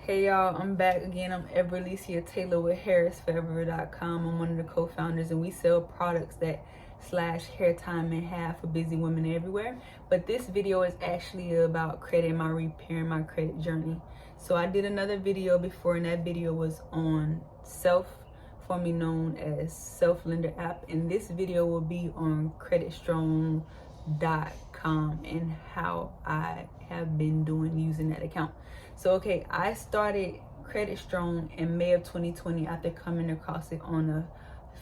Hey y'all, I'm back again. I'm Everlecia Taylor with HairsForever.com. I'm one of the co-founders, and we sell products that slash hair time in half for busy women everywhere. But this video is actually about credit and repairing my credit journey. So I did another video before, and that video was on Self, formerly known as Self Lender app, and this video will be on creditstrong.com and how I have been doing using that account. So okay, I started Credit Strong in May of 2020 after coming across it on a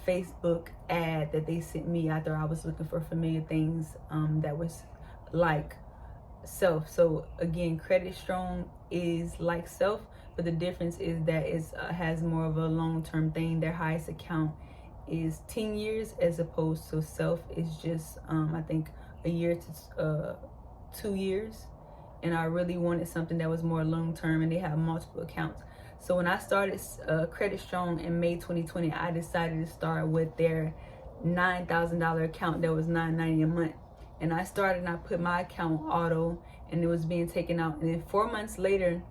Facebook ad that they sent me after I was looking for familiar things that was like Self. So again, Credit Strong is like Self, but the difference is that it has more of a long-term thing. Their highest account is 10 years as opposed to Self is just I think a year to 2 years. And I really wanted something that was more long-term, and they have multiple accounts. So when I started Credit Strong in May 2020, I decided to start with their $9,000 account that was $9.90 a month. And I started and I put my account on auto, and it was being taken out. And then 4 months later,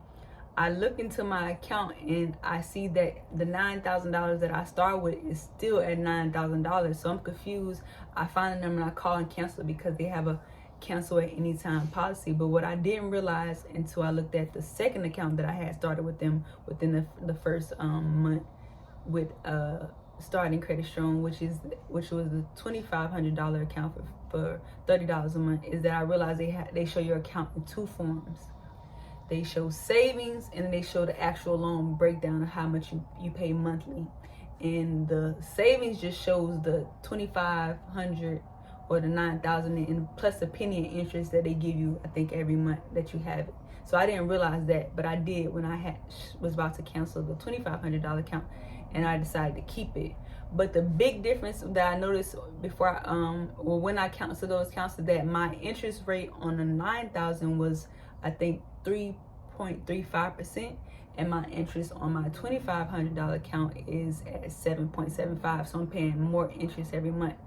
I look into my account and I see that the $9,000 that I started with is still at $9,000. So I'm confused. I find the number and I call and cancel because they have a cancel at any time policy. But what I didn't realize until I looked at the second account that I had started with them within the first month with starting Credit Strong, which was the $2,500 account for $30 a month, is that I realized they show your account in two forms. They show savings, and they show the actual loan breakdown of how much you pay monthly. And the savings just shows the $2,500 or the $9,000 and plus a penny in interest that they give you, I think, every month that you have it. So I didn't realize that, but I did when I was about to cancel the $2,500 account, and I decided to keep it. But the big difference that I noticed before when I canceled those accounts is that my interest rate on the $9,000 was, I think, 3.35%, and my interest on my $2,500 account is at 7.75%. So I'm paying more interest every month.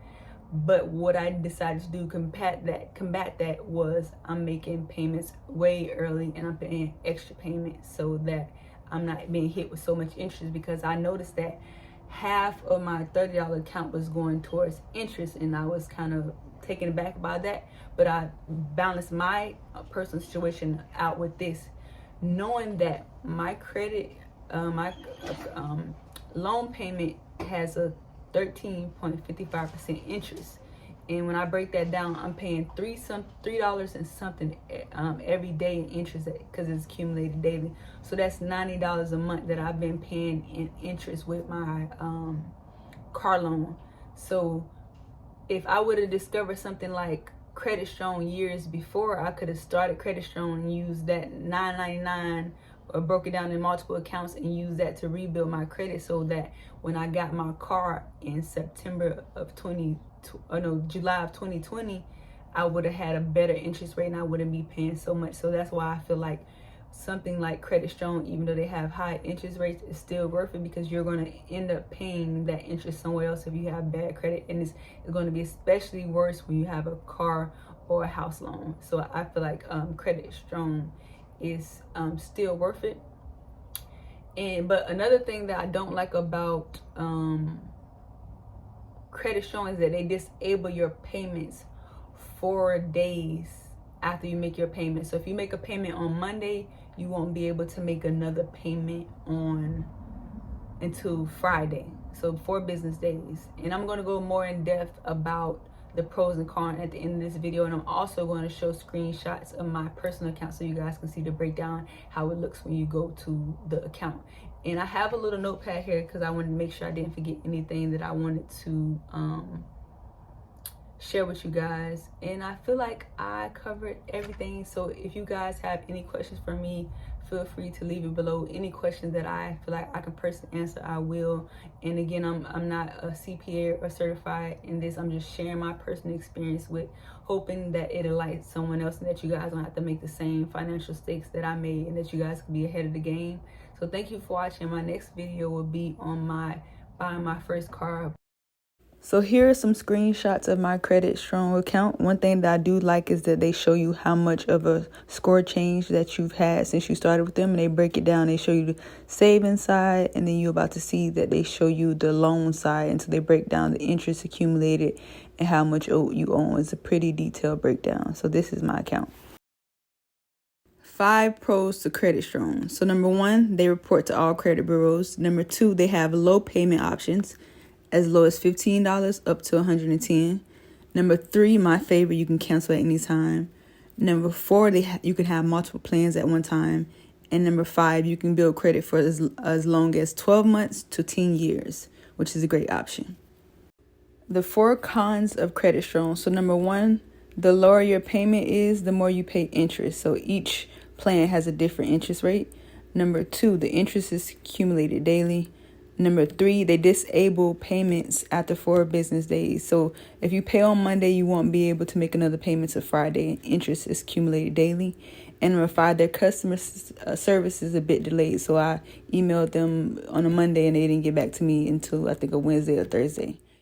But what I decided to do combat that was I'm making payments way early, and I'm paying extra payments so that I'm not being hit with so much interest, because I noticed that half of my $30 account was going towards interest, and I was kind of taken aback by that. But I balanced my personal situation out with this, knowing that my credit, my loan payment has a 13.55% interest, and when I break that down, I'm paying $3 and something every day in interest because it's accumulated daily. So that's $90 a month that I've been paying in interest with my car loan. So if I would have discovered something like Credit Strong years before, I could have started Credit Strong and used that $9.99 or broke it down in multiple accounts and use that to rebuild my credit, so that when I got my car in July of 2020, I would have had a better interest rate and I wouldn't be paying so much. So that's why I feel like something like Credit Strong, even though they have high interest rates, is still worth it, because you're going to end up paying that interest somewhere else if you have bad credit, and it's going to be especially worse when you have a car or a house loan. So I feel like Credit Strong is still worth it. But another thing that I don't like about Credit Strong is that they disable your payments 4 days after you make your payment. So if you make a payment on Monday, you won't be able to make another payment until Friday. So 4 business days. And I'm going to go more in depth about the pros and cons at the end of this video, and I'm also going to show screenshots of my personal account so you guys can see the breakdown, how it looks when you go to the account. And I have a little notepad here because I wanted to make sure I didn't forget anything that I wanted to share with you guys, and I feel like I covered everything. So if you guys have any questions for me, feel free to leave it below. Any questions that I feel like I can personally answer, I will. And again, I'm not a CPA or certified in this. I'm just sharing my personal experience, with hoping that it enlightens someone else, and that you guys don't have to make the same financial mistakes that I made, and that you guys can be ahead of the game. So thank you for watching. My next video will be on my buying my first car. So here are some screenshots of my Credit Strong account. One thing that I do like is that they show you how much of a score change that you've had since you started with them, and they break it down. They show you the savings side, and then you're about to see that they show you the loan side, and so they break down the interest accumulated and how much you owe. It's a pretty detailed breakdown. So this is my account. 5 pros to Credit Strong. So number 1, they report to all credit bureaus. Number 2, they have low payment options, as low as $15 up to $110. Number 3, my favorite, you can cancel at any time. Number 4, you can have multiple plans at one time. And number 5, you can build credit for as long as 12 months to 10 years, which is a great option. The 4 cons of Credit Strong. So number 1, the lower your payment is, the more you pay interest. So each plan has a different interest rate. Number 2, the interest is accumulated daily. Number 3, they disable payments after 4 business days. So if you pay on Monday, you won't be able to make another payment till Friday. Interest is accumulated daily. And number 5, their customer service is a bit delayed. So I emailed them on a Monday and they didn't get back to me until I think a Wednesday or Thursday.